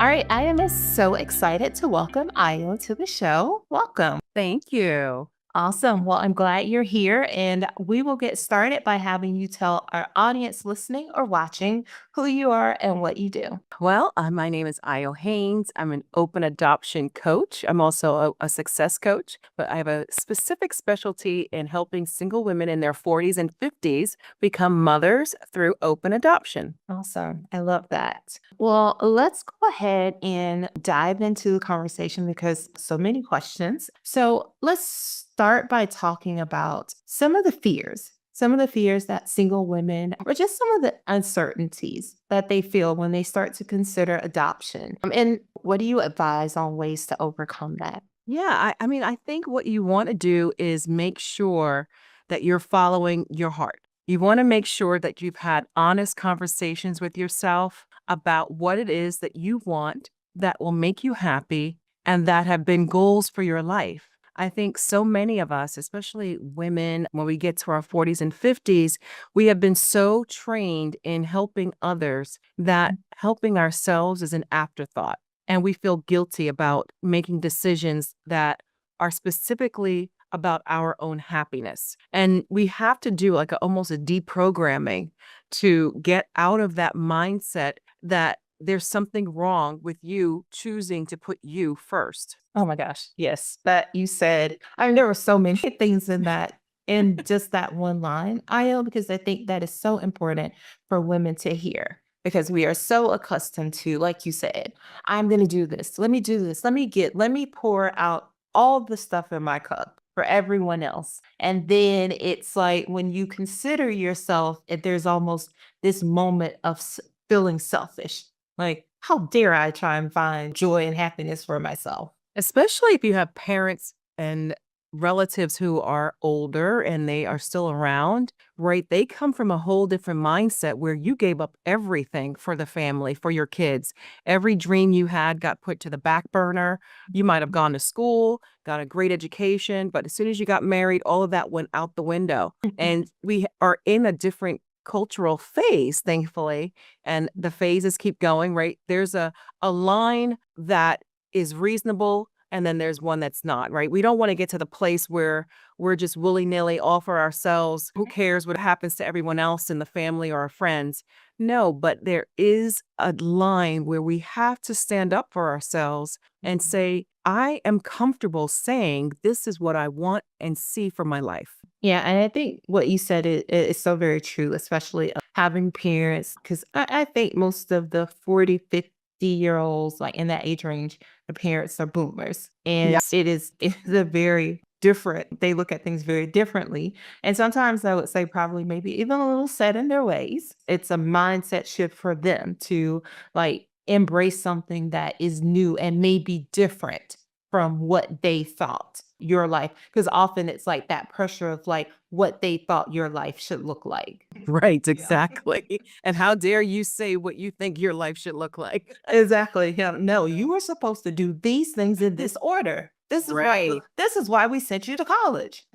All right, I am so excited to welcome Io to the show. Welcome. Thank you. Awesome. Well, I'm glad you're here, and we will get started by having you tell our audience listening or watching who you are and what you do. Well, my name is Io Haynes. I'm an open adoption coach. I'm also a success coach, but I have a specific specialty in helping single women in their 40s and 50s become mothers through open adoption. Awesome. I love that. Well, let's go ahead and dive into the conversation because so many questions. So let's start by talking about some of the fears that single women, or just some of the uncertainties that they feel when they start to consider adoption. And what do you advise on ways to overcome that? Yeah, I think what you want to do is make sure that you're following your heart. You want to make sure that you've had honest conversations with yourself about what it is that you want that will make you happy and that have been goals for your life. I think so many of us, especially women, when we get to our 40s and 50s, we have been so trained in helping others that helping ourselves is an afterthought. And we feel guilty about making decisions that are specifically about our own happiness. And we have to do like almost a deprogramming to get out of that mindset that there's something wrong with you choosing to put you first. Oh my gosh. Yes. That you said, I mean, there were so many things in that, in just that one line, Io, because I think that is so important for women to hear because we are so accustomed to, like you said, I'm going to do this. Let me do this. Let me pour out all the stuff in my cup for everyone else. And then it's like when you consider yourself, there's almost this moment of feeling selfish. Like, how dare I try and find joy and happiness for myself? Especially if you have parents and relatives who are older and they are still around, right? They come from a whole different mindset where you gave up everything for the family, for your kids. Every dream you had got put to the back burner. You might have gone to school, got a great education, but as soon as you got married, all of that went out the window. And we are in a different cultural phase, thankfully, and the phases keep going, right? There's a line that is reasonable, and then there's one that's not, right? We don't want to get to the place where we're just willy-nilly all for ourselves. Who cares what happens to everyone else in the family or our friends? No, but there is a line where we have to stand up for ourselves and say, I am comfortable saying this is what I want and see for my life. Yeah, and I think what you said is so very true, especially having parents, because I think most of the 40, 50-year olds, like in that age range, the parents are boomers. And Yes. it's a very different, they look at things very differently. And sometimes I would say probably maybe even a little set in their ways. It's a mindset shift for them to like embrace something that is new and maybe different from what they thought your life, because often it's like that pressure of like what they thought your life should look like. Right, exactly. And how dare you say what you think your life should look like? Exactly. Yeah. No, you were supposed to do these things in this order. This is Right. why this is why we sent you to college.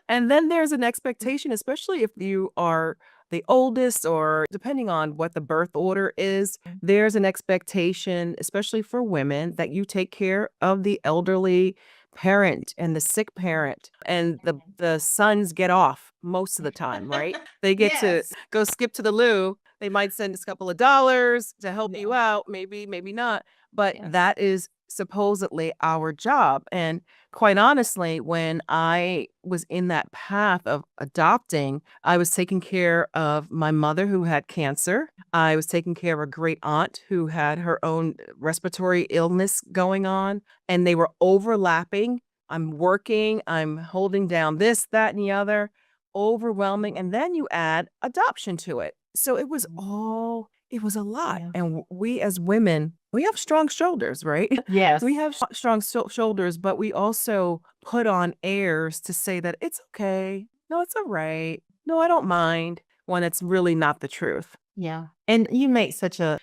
And then there's an expectation, especially if you are the oldest or depending on what the birth order is, there's an expectation, especially for women, that you take care of the elderly parent and the sick parent. And the sons get off most of the time, right? They get to Yes. go skip to the loo. They might send us a couple of dollars to help you out, maybe, maybe not. But Yes. that is supposedly our job. And quite honestly, when I was in that path of adopting, I was taking care of my mother who had cancer. I was taking care of a great aunt who had her own respiratory illness going on, and they were overlapping. I'm working, I'm holding down this, that, and the other, overwhelming. And then you add adoption to it. So it was a lot. Yeah. And we as women, we have strong shoulders, right? We Yes. have strong shoulders, but we also put on airs to say that it's okay. No, it's all right. No, I don't mind when it's really not the truth. Yeah. And you make such a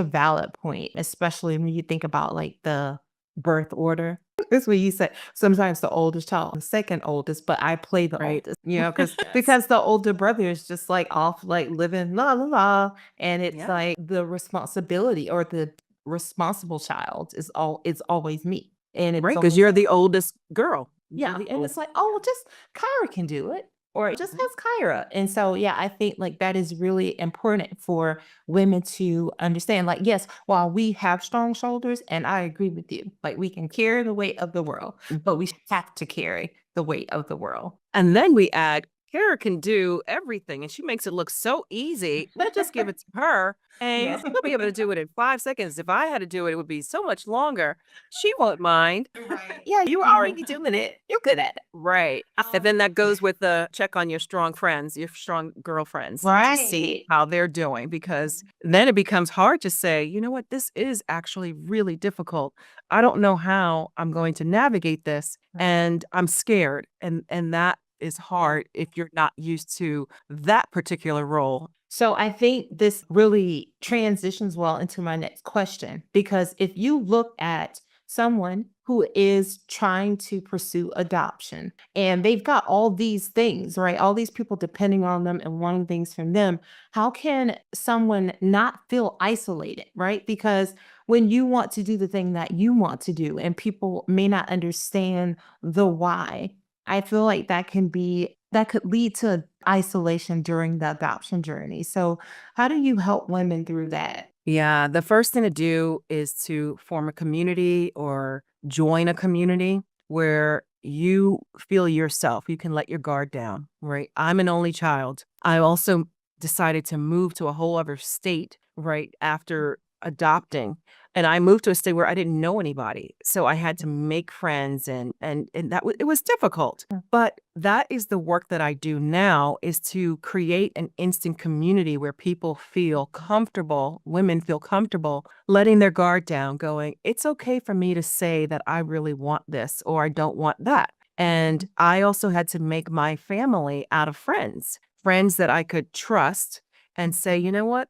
valid point, especially when you think about like the birth order. That's what you said. Sometimes the oldest child, I'm second oldest, but I play the Right. oldest, you know, because Yes. because the older brother is just like off like living la la la. And it's Yeah. like the responsibility or the responsible child is always me. And it's Right, because always you're the oldest girl. You're yeah, the and it's oldest. like, "Oh, well, just Kyra can do it," or "Just Mhm. ask Kyra." And so, yeah, I think, like, that is really important for women to understand, like, yes, while we have strong shoulders, and I agree with you, like, we can carry the weight of the world, but we have to carry the weight of the world. And then we add, Kara can do everything, and she makes it look so easy. We'll just give it to her, and Yeah. she'll be able to do it in 5 seconds. If I had to do it, it would be so much longer. She won't mind. Right. Yeah, you were already doing it. You're good at it. Right. And then that goes with the check on your strong friends, your strong girlfriends to see Right. how they're doing, because then it becomes hard to say, you know what, this is actually really difficult. I don't know how I'm going to navigate this, and I'm scared. And that is hard if you're not used to that particular role. So I think this really transitions well into my next question because if you look at someone who is trying to pursue adoption and they've got all these things, right? All these people depending on them and wanting things from them, how can someone not feel isolated, right? Because when you want to do the thing that you want to do and people may not understand the why, I feel like that could lead to isolation during the adoption journey. So, how do you help women through that? Yeah, the first thing to do is to form a community or join a community where you feel yourself. You can let your guard down, right? I'm an only child. I also decided to move to a whole other state right after adopting. And I moved to a state where I didn't know anybody. So I had to make friends, and it was difficult. But that is the work that I do now, is to create an instant community where people feel comfortable, women feel comfortable letting their guard down, going, it's okay for me to say that I really want this or I don't want that. And I also had to make my family out of friends, friends that I could trust and say, you know what,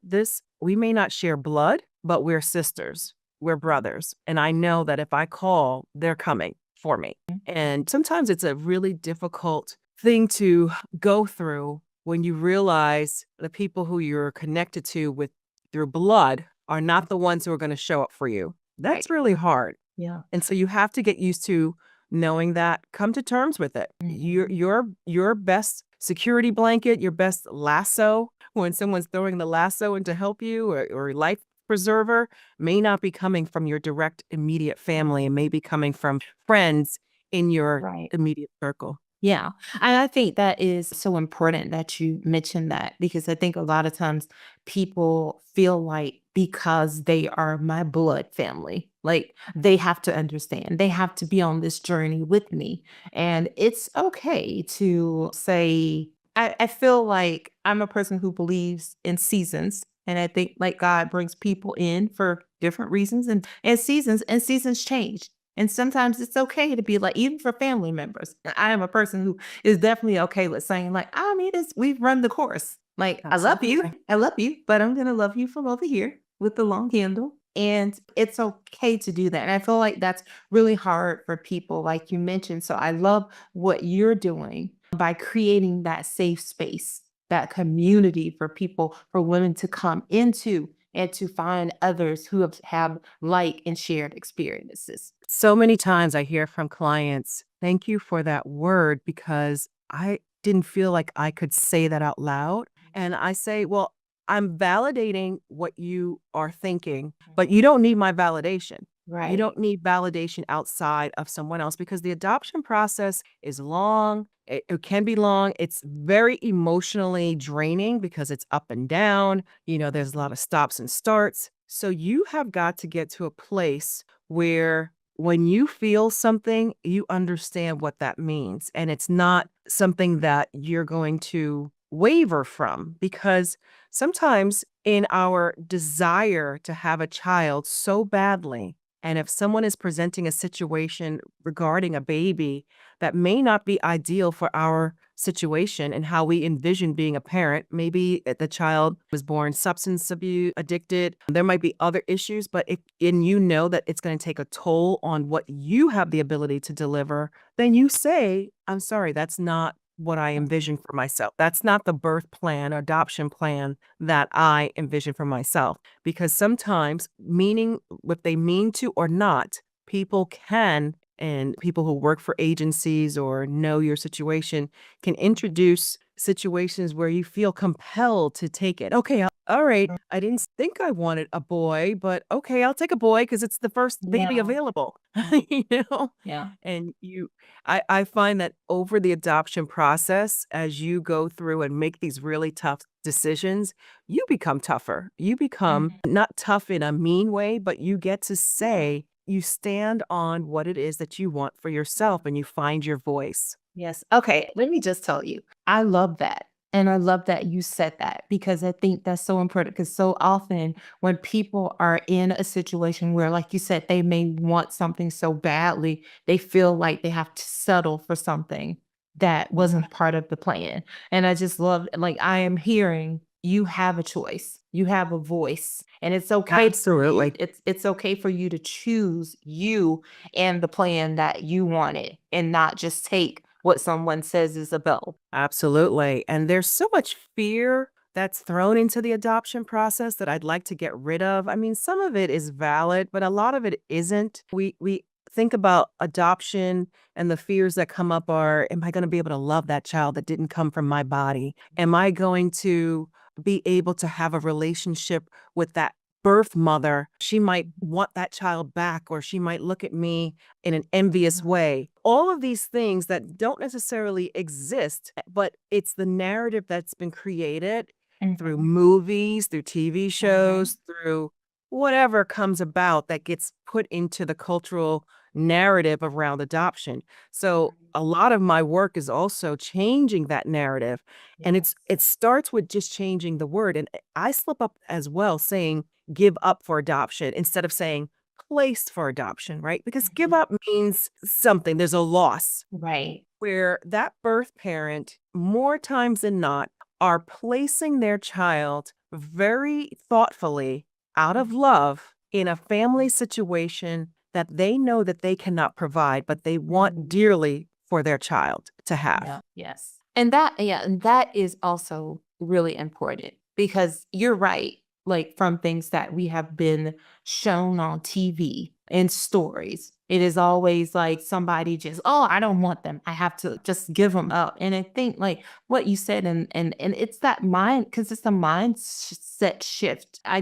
we may not share blood, but we're sisters, we're brothers. And I know that if I call, they're coming for me. And sometimes it's a really difficult thing to go through when you realize the people who you're connected to with through blood are not the ones who are going to show up for you. Right. That's really hard. Yeah. And so you have to get used to knowing that, come to terms with it. Your best security blanket, your best lasso when someone's throwing the lasso in to help you, or life preserver, may not be coming from your direct immediate family, and may be coming from friends in your Right. immediate circle. Yeah. And I think that is so important that you mentioned that because I think a lot of times people feel like because they are my blood family, like they have to understand, they have to be on this journey with me. And it's okay to say, I feel like I'm a person who believes in seasons. And I think like God brings people in for different reasons and seasons change. And sometimes it's okay to be like, even for family members. I am a person who is definitely okay with saying, like, I mean, we've run the course. Like, Absolutely. I love you, but I'm gonna love you from over here with the long handle. And it's okay to do that. And I feel like that's really hard for people, like you mentioned. So I love what you're doing by creating that safe space, that community for people, for women to come into and to find others who have like and shared experiences. So many times I hear from clients, thank you for that word, because I didn't feel like I could say that out loud. And I say, well, I'm validating what you are thinking, but you don't need my validation. You Right. don't need validation outside of someone else, because the adoption process is long. It can be long. It's very emotionally draining because it's up and down. There's a lot of stops and starts. So you have got to get to a place where when you feel something, you understand what that means. And it's not something that you're going to waver from, because sometimes in our desire to have a child so badly, and if someone is presenting a situation regarding a baby that may not be ideal for our situation and how we envision being a parent, maybe the child was born substance abuse addicted, there might be other issues, but you know that it's going to take a toll on what you have the ability to deliver, then you say, I'm sorry, that's not what I envision for myself. That's not the birth plan or adoption plan that I envision for myself. Because sometimes, meaning what they mean to or not, people can, and people who work for agencies or know your situation can introduce situations where you feel compelled to take it. Okay, all right. I didn't think I wanted a boy, but okay, I'll take a boy because it's the first baby Yeah. available. you know? Yeah. And I find that over the adoption process, as you go through and make these really tough decisions, you become tougher. You become Mhm. not tough in a mean way, but you get to Yeah. say, you stand on what it is that you want for yourself and you find your voice. Yes. Okay. Let me just tell you, I love that. And I love that you said that because I think that's so important. Because so often when people are in a situation where, like you said, they may want something so badly, they feel like they have to settle for something that wasn't part of the plan. And I just love, like, I am hearing you have a choice, you have a voice, and it's okay. Absolutely. It's okay for you to choose you and the plan that you wanted and not just take what someone says is a bill. Absolutely. And there's so much fear that's thrown into the adoption process that I'd like to get rid of. I mean, some of it is valid, but a lot of it isn't. We think about adoption and the fears that come up are, am I going to be able to love that child that didn't come from my body? Am I going to be able to have a relationship with that birth mother? She might want that child back, or she might look at me in an envious way. All of these things that don't necessarily exist, but it's the narrative that's been created through Mhm, movies, through TV mhm, shows, through whatever comes about that gets put into the cultural narrative around adoption. So a lot of my work is also changing that narrative. And yes. it starts with just changing the word. And I slip up as well saying give up for adoption instead of saying placed for adoption, right? Because give Mhm. up means something, there's a loss Right. where that birth parent, more times than not, are placing their child very thoughtfully out of love in a family situation that they know that they cannot provide, but they want Mhm. dearly for their child to have. Yeah. Yes. And that, yeah, and that is also really important because you're right. Like from things that we have been shown on TV and stories, it is always like somebody just, oh, I don't want them. I have to just give them up. And I think like what you said, and it's that mind because it's a mindset shift. I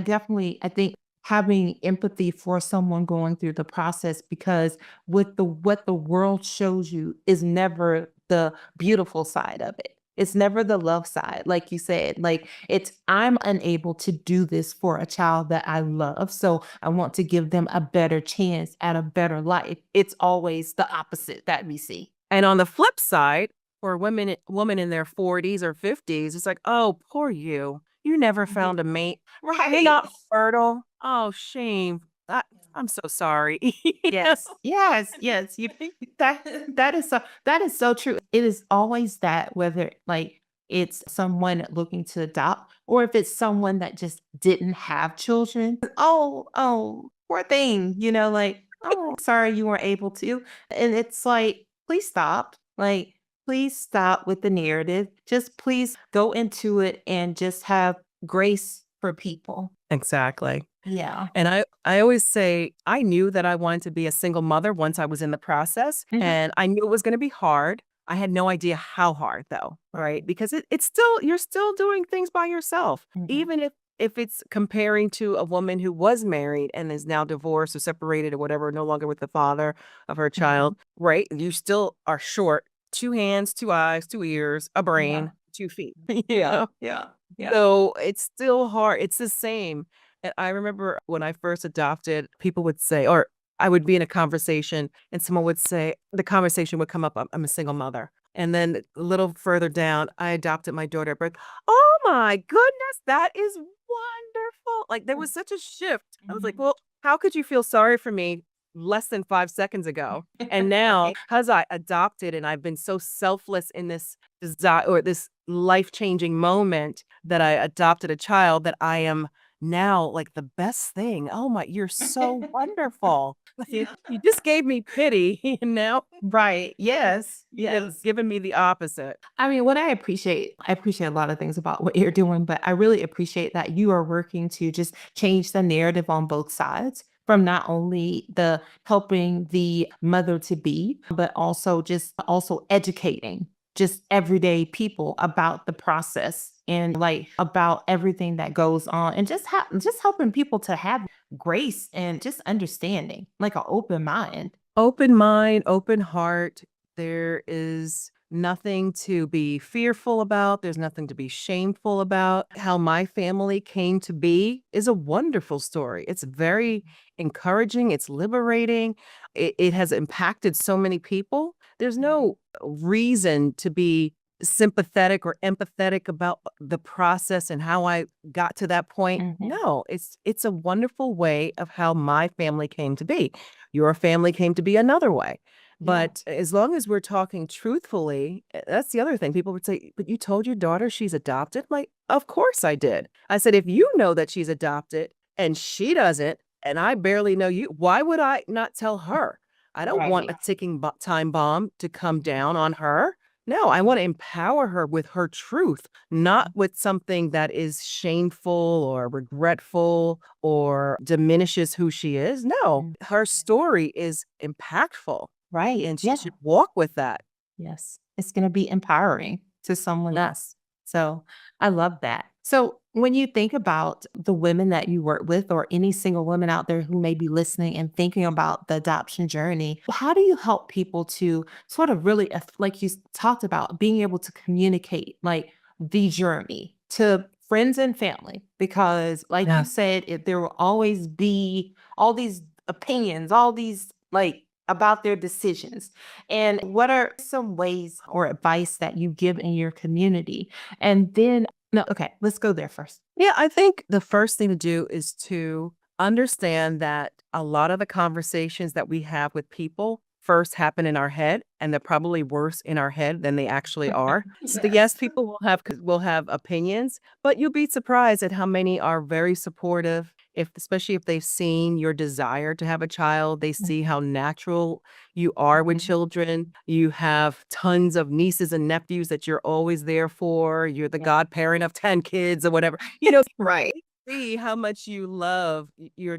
think having empathy for someone going through the process because with the what the world shows you is never the beautiful side of it. It's never the love side, like you said. Like it's I'm unable to do this for a child that I love, so I want to give them a better chance at a better life. It's always the opposite that we see. And on the flip side, for a woman in their 40s or 50s, it's like, "Oh, poor you. You never Mhm. found a mate. You're Right. not fertile. Oh, shame. I'm so sorry." You know? Yes, yes, yes. You that that is so true. It is always that whether like it's someone looking to adopt or if it's someone that just didn't have children. Oh, oh, poor thing. Like, oh, sorry you weren't able to. And it's like, please stop. Like, please stop with the narrative. Just please go into it and just have grace for people. Exactly. Yeah. And I always say I knew that I wanted to be a single mother once I was in the process, Mhm. and I knew it was gonna be hard. I had no idea how hard though, right? Because it's still you're still doing things by yourself. Mhm. Even if it's comparing to a woman who was married and is now divorced or separated or whatever, no longer with the father of her child, Mhm. right? You still are short 2 hands, 2 eyes, 2 ears, a Yeah. brain, 2 feet, you Yeah, know? yeah, yeah. So, it's still hard. It's the same. And I remember when I first adopted, people would say or I would be in a conversation and someone would say the conversation would come up, I'm a single mother." And then a little further down, "I adopted my daughter at birth." "Oh my goodness, that is wonderful." Like, there was such a shift. I was like, Mhm. "Well, how could you feel sorry for me less than 5 seconds ago?" And now, Right. 'cause I adopted and I've been so selfless in this desire or this life-changing moment that I adopted a child that I am now like the best thing. Oh my, you're so wonderful. You just gave me pity, and now Right. Yes. it's Yes. giving me the opposite. I mean, what I appreciate a lot of things about what you're doing, but I really appreciate that you are working to just change the narrative on both sides from not only the helping the mother to be, but also educating just everyday people about the process and like about everything that goes on and just helping people to have grace and just understanding, like an open mind. Open mind, open heart. There is nothing to be fearful about. There's nothing to be shameful about. How my family came to be is a wonderful story. It's very encouraging, it's liberating. It has impacted so many people. There's no reason to be sympathetic or empathetic about the process and how I got to that point. Mhm. No, it's a wonderful way of how my family came to be. Your family came to be another way. Yeah. But as long as we're talking truthfully, that's the other thing. People would say, "But you told your daughter she's adopted?" Like, "Of course I did." I said, "If you know that she's adopted and she doesn't, and I barely know you, why would I not tell her? I don't want Right. a ticking time bomb to come down on her. No, I want to empower her with her truth, not with something that is shameful or regretful or diminishes who she is. No, Mm. her story is impactful Right. and she Yeah. should walk with that." Yes. It's going to be empowering to someone else. So I love that. So when you think about the women that you work with, or any single women out there who may be listening and thinking about the adoption journey, how do you help people to sort of really, like you talked about, being able to communicate like the journey to friends and family? Because, like you Yes. said, there will always be all these opinions, all these like about their decisions. And what are some ways or advice that you give in your community? And then, no, okay, let's go there first. Yeah, I think the first thing to do is to understand that a lot of the conversations that we have with people first happen in our head, and they're probably worse in our head than they actually are. So yes, Yes. people will have opinions, but you'll be surprised at how many are very supportive. If especially if they've seen your desire to have a child, they see how natural you are with Mhm. children. You have tons of nieces and nephews that you're always there for. You're the Yeah. godparent of 10 kids or whatever. Right. See how much you love your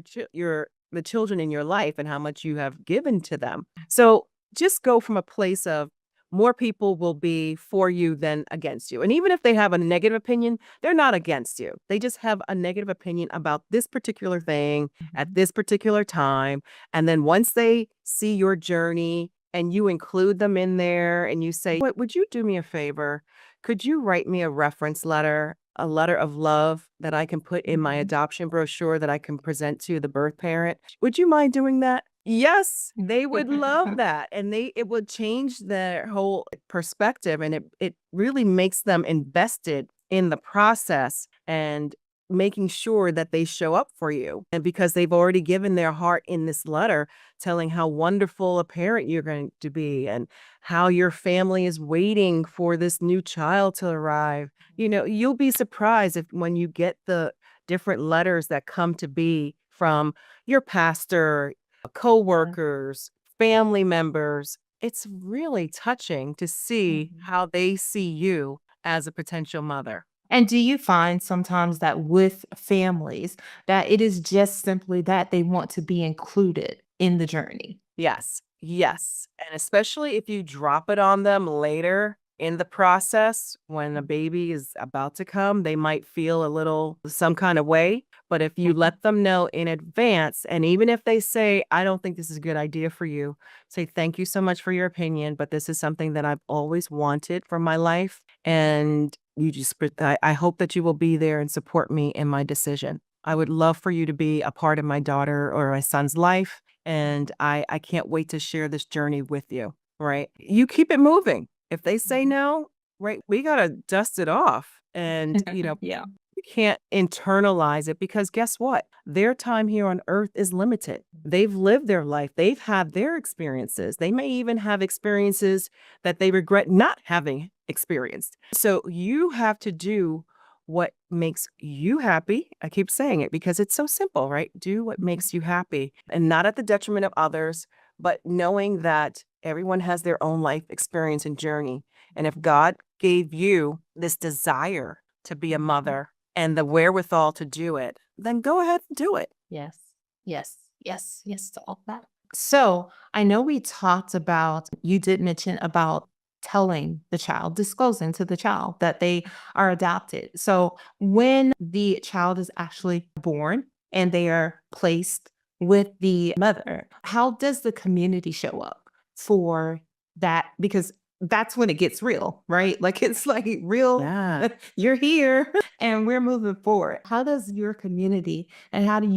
the children in your life and how much you have given to them. So just go from a place of more people will be for you than against you. And even if they have a negative opinion, they're not against you. They just have a negative opinion about this particular thing at Mhm. this particular time. And then once they see your journey and you include them in there and you say, "What would you do me a favor? Could you write me a reference letter, a letter of love that I can put in my Mhm. adoption brochure that I can present to the birth parent? Would you mind doing that?" Yes, they would love that. And it would change their whole perspective. And it really makes them invested in the process and making sure that they show up for you. And because they've already given their heart in this letter, telling how wonderful a parent you're going to be and how your family is waiting for this new child to arrive. You'll be surprised if when you get the different letters that come to be from your pastor, Yeah. coworkers, family members. It's really touching to see Mhm. how they see you as a potential mother. And do you find sometimes that with families that it is just simply that they want to be included in the journey? Yes, yes, and especially if you drop it on them later in the process when a baby is about to come, they might feel a little some kind of way, but if you Mhm. let them know in advance, and even if they say, "I don't think this is a good idea for you," say, "Thank you so much for your opinion, but this is something that I've always wanted for my life, and you just I hope that you will be there and support me in my decision. I would love for you to be a part of my daughter or my son's life, and I can't wait to share this journey with you," right? You keep it moving. If they say Mhm. no, right, we gotta dust it off and, Yeah. you can't internalize it because guess what? Their time here on earth is limited. They've lived their life. They've had their experiences. They may even have experiences that they regret not having experienced. So you have to do what makes you happy. I keep saying it because it's so simple, right? Do what makes you happy and not at the detriment of others, but knowing that everyone has their own life experience and journey. And if God gave you this desire to be a mother and the wherewithal to do it, then go ahead and do it. Yes. Yes. Yes. Yes to all that. So I know we talked about, you did mention about telling the child, disclosing to the child that they are adopted. So when the child is actually born and they are placed with the mother, how does the community show up for that? Because that's when it gets real, right? Like it's like real, Yeah. you're here and we're moving forward. How does your community and how do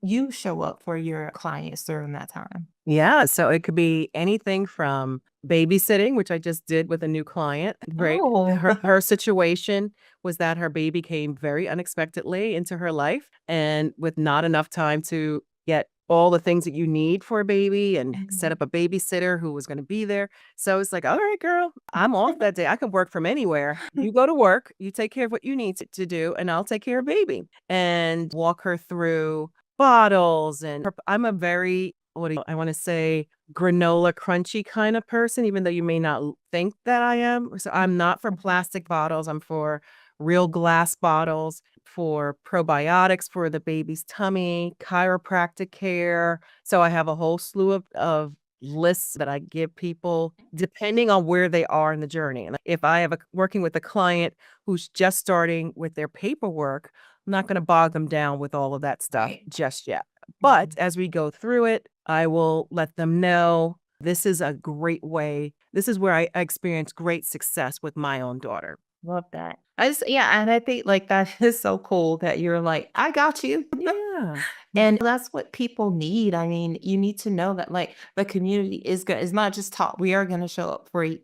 you show up for your clients during that time? Yeah, so it could be anything from babysitting, which I just did with a new client, right? Oh, Her situation was that her baby came very unexpectedly into her life and with not enough time to get all the things that you need for a baby and set up a babysitter who was going to be there. So it's like, all right, girl, I'm off that day. I can work from anywhere. You go to work, you take care of what you need to do, and I'll take care of baby and walk her through bottles. And I'm a very, I want to say, granola crunchy kind of person, even though you may not think that I am. So I'm not for plastic bottles. I'm for real glass bottles, for probiotics for the baby's tummy, chiropractic care. So I have a whole slew of lists that I give people depending on where they are in the journey. And if I have working with a client who's just starting with their paperwork, I'm not going to bog them down with all of that stuff just yet. But as we go through it, I will let them know this is a great way. This is where I experienced great success with my own daughter. love that. Yeah, and I think like that is so cool that you're like, I got you. Yeah. And that's what people need. I mean, you need to know that like the community is good. It's not just taught. We are going to show up for you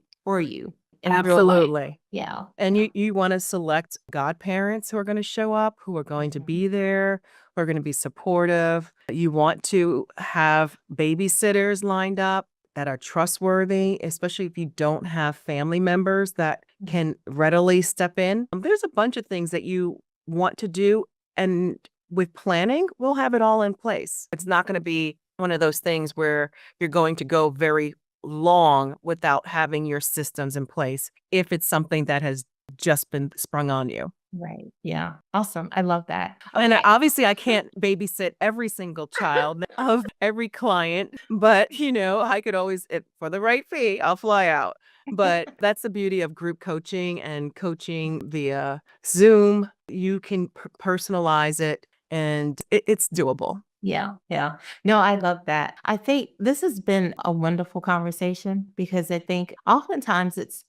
in real life. Absolutely. Yeah. And you want to select godparents who are going to show up, who are going to be there, who are going to be supportive. You want to have babysitters lined up that are trustworthy, especially if you don't have family members that can readily step in. There's a bunch of things that you want to do. And with planning, we'll have it all in place. It's not going to be one of those things where you're going to go very long without having your systems in place if it's something that has just been sprung on you. Right. Yeah. Awesome. I love that. And Okay. obviously, I can't babysit every single child of every client, but I could always, if for the right fee, I'll fly out. But that's the beauty of group coaching and coaching via Zoom. You can personalize it and it's doable. Yeah, yeah. No, I love that. I think this has been a wonderful conversation because I think oftentimes it's,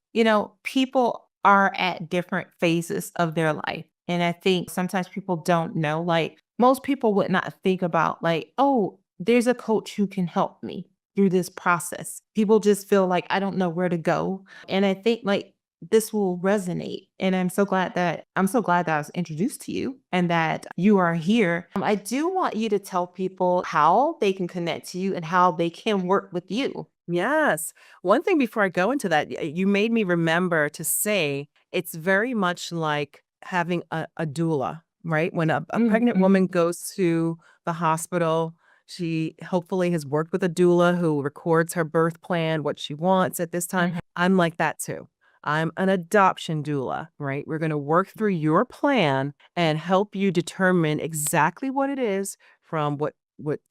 people are at different phases of their life. And I think sometimes people don't know, like, most people would not think about, like, oh, there's a coach who can help me through this process. People just feel like, I don't know where to go. And I think, like, this will resonate. And I'm so glad that I was introduced to you and that you are here. I do want you to tell people how they can connect to you and how they can work with you. Yes. One thing before I go into that, you made me remember to say it's very much like having a doula, right? When a pregnant Mhm. woman goes to the hospital, she hopefully has worked with a doula who records her birth plan, what she wants at this time. Mhm. I'm like that too. I'm an adoption doula, right? We're going to work through your plan and help you determine exactly what it is from what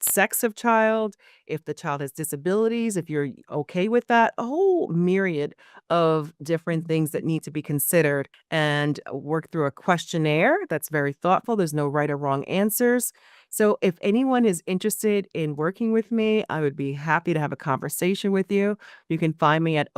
sex of child, if the child has disabilities, if you're okay with that, a whole myriad of different things that need to be considered and work through a questionnaire that's very thoughtful. There's no right or wrong answers. So if anyone is interested in working with me, I would be happy to have a conversation with you. You can find me at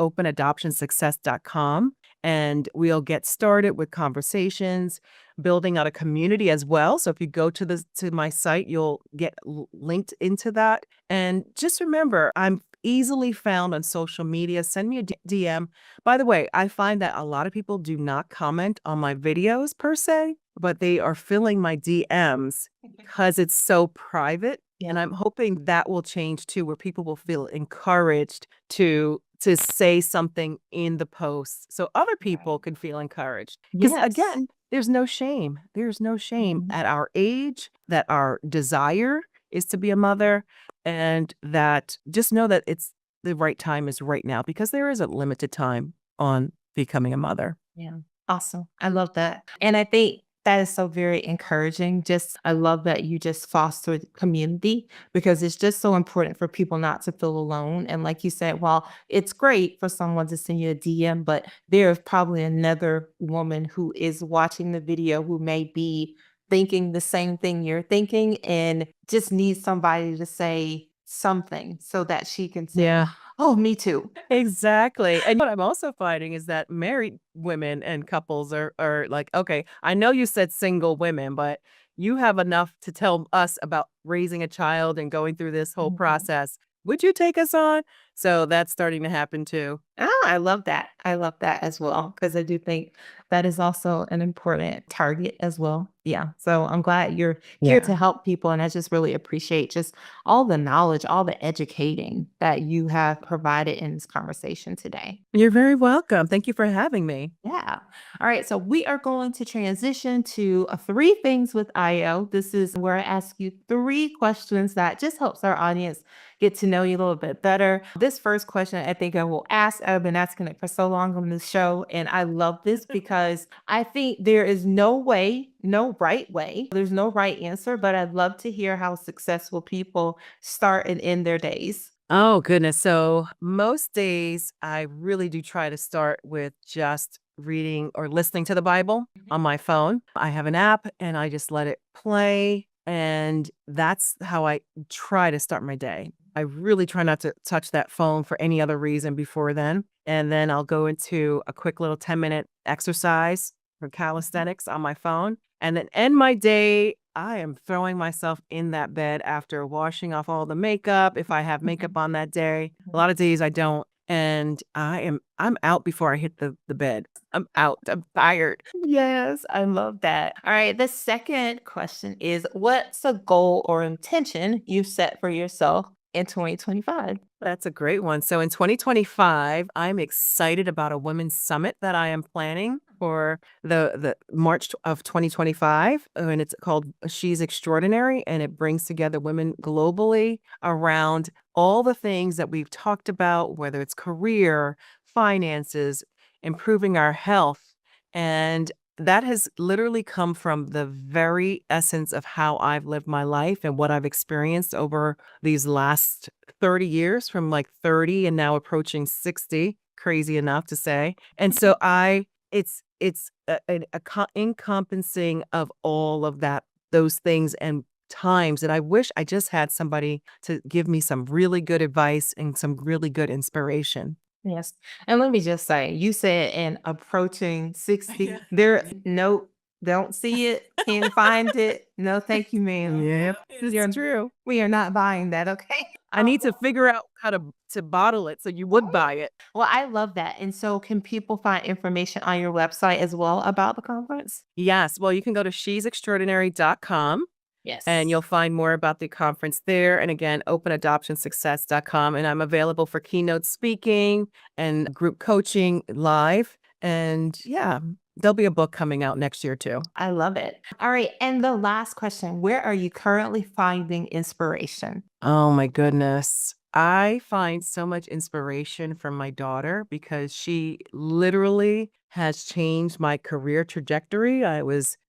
openadoptionsuccess.com and we'll get started with conversations, building out a community as well. So if you go to my site, you'll get linked into that. And just remember, I'm easily found on social media. Send me a DM. By the way, I find that a lot of people do not comment on my videos per se, but they are filling my DMs because it's so private. Yeah. And I'm hoping that will change too, where people will feel encouraged to say something in the post so other people can feel encouraged. Because Yes. again, there's no shame. There's no shame Mhm. at our age that our desire is to be a mother, and that just know that it's the right time is right now because there is a limited time on becoming a mother. Yeah. Awesome. I love that. And I think that is so very encouraging. Just, I love that you just foster community because it's just so important for people not to feel alone. And like you said, while it's great for someone to send you a DM, but there's probably another woman who is watching the video who may be thinking the same thing you're thinking and just needs somebody to say something so that she can say, Yeah. oh, me too. Exactly. And what I'm also finding is that married women and couples are like, okay, I know you said single women, but you have enough to tell us about raising a child and going through this whole Mhm. process. Would you take us on? So that's starting to happen too. Oh, I love that. I love that as well because I do think that is also an important target as well. Yeah. So I'm glad you're here Yeah. to help people. And I just really appreciate just all the knowledge, all the educating that you have provided in this conversation today. You're very welcome. Thank you for having me. Yeah. All right. So we are going to transition to three things with IO. This is where I ask you three questions that just helps our audience get to know you a little bit better. This first question, I think I will ask. I've been asking it for so long on this show. And I love this because I think there is no way, no right way. There's no right answer, but I'd love to hear how successful people start and end their days. Oh, goodness. So most days I really do try to start with just reading or listening to the Bible on my phone. I have an app and I just let it play. And that's how I try to start my day. I really try not to touch that phone for any other reason before then. And then I'll go into a quick little 10-minute exercise for calisthenics on my phone and then end my day. I am throwing myself in that bed after washing off all the makeup, if I have makeup on that day. A lot of days I don't, and I'm out before I hit the bed. I'm out. I'm tired. Yes, I love that. All right. The second question is what's a goal or intention you set for yourself in 2025? That's a great one. So in 2025, I'm excited about a women's summit that I am planning for the March of 2025, and it's called She's Extraordinary, and it brings together women globally around all the things that we've talked about, whether it's career, finances, improving our health, and that has literally come from the very essence of how I've lived my life and what I've experienced over these last 30 years, from like 30 and now approaching 60, crazy enough to say. And so it's encompassing of all of that, those things and times that I wish I just had somebody to give me some really good advice and some really good inspiration. Yes. And let me just say, you said in approaching 60, Yeah. there, no, don't see it, can't find it. No, thank you, ma'am. Yep, it's You're, true. we are not buying that. Okay. I need to figure out how to bottle it so you would buy it. Well, I love that. And so, can people find information on your website as well about the conference? Yes, well, you can go to shesextraordinary.com and Yes. you'll find more about the conference there. And again, openadoptionsuccess.com. And I'm available for keynote speaking and group coaching live. And yeah, there'll be a book coming out next year too. I love it. All right. And the last question, where are you currently finding inspiration? Oh my goodness. I find so much inspiration from my daughter because she literally has changed my career trajectory.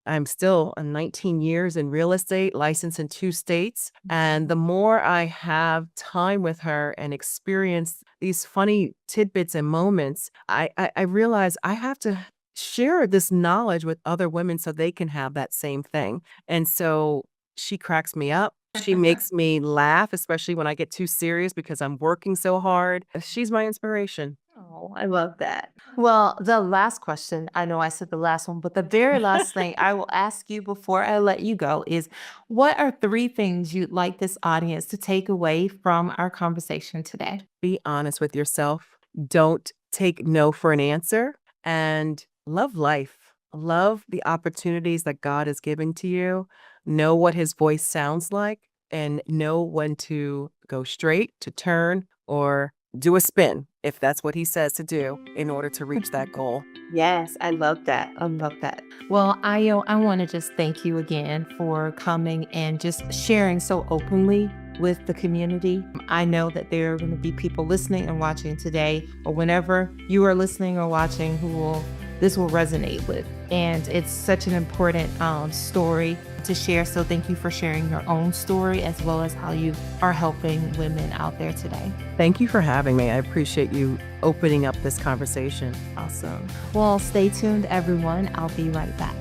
I'm still 19 years in real estate, licensed in 2 states. And the more I have time with her and experience these funny tidbits and moments, I realize I have to share this knowledge with other women so they can have that same thing. And so she cracks me up. She makes me laugh, especially when I get too serious because I'm working so hard. She's my inspiration. Oh, I love that. Well, the last question, I know I said the last one, but the very last thing I will ask you before I let you go is what are three things you'd like this audience to take away from our conversation today? Be honest with yourself. Don't take no for an answer and love life. Love the opportunities that God is giving to you. Know what his voice sounds like and know when to go straight, to turn, or do a spin if that's what he says to do in order to reach that goal. Yes, I love that. I love that. Well, I want to just thank you again for coming and just sharing so openly with the community. I know that there are going to be people listening and watching today or whenever you are listening or watching who will this will resonate with. And it's such an important story to share. So thank you for sharing your own story as well as how you are helping women out there today. Thank you for having me. I appreciate you opening up this conversation. Awesome. Well, stay tuned, everyone. I'll be right back.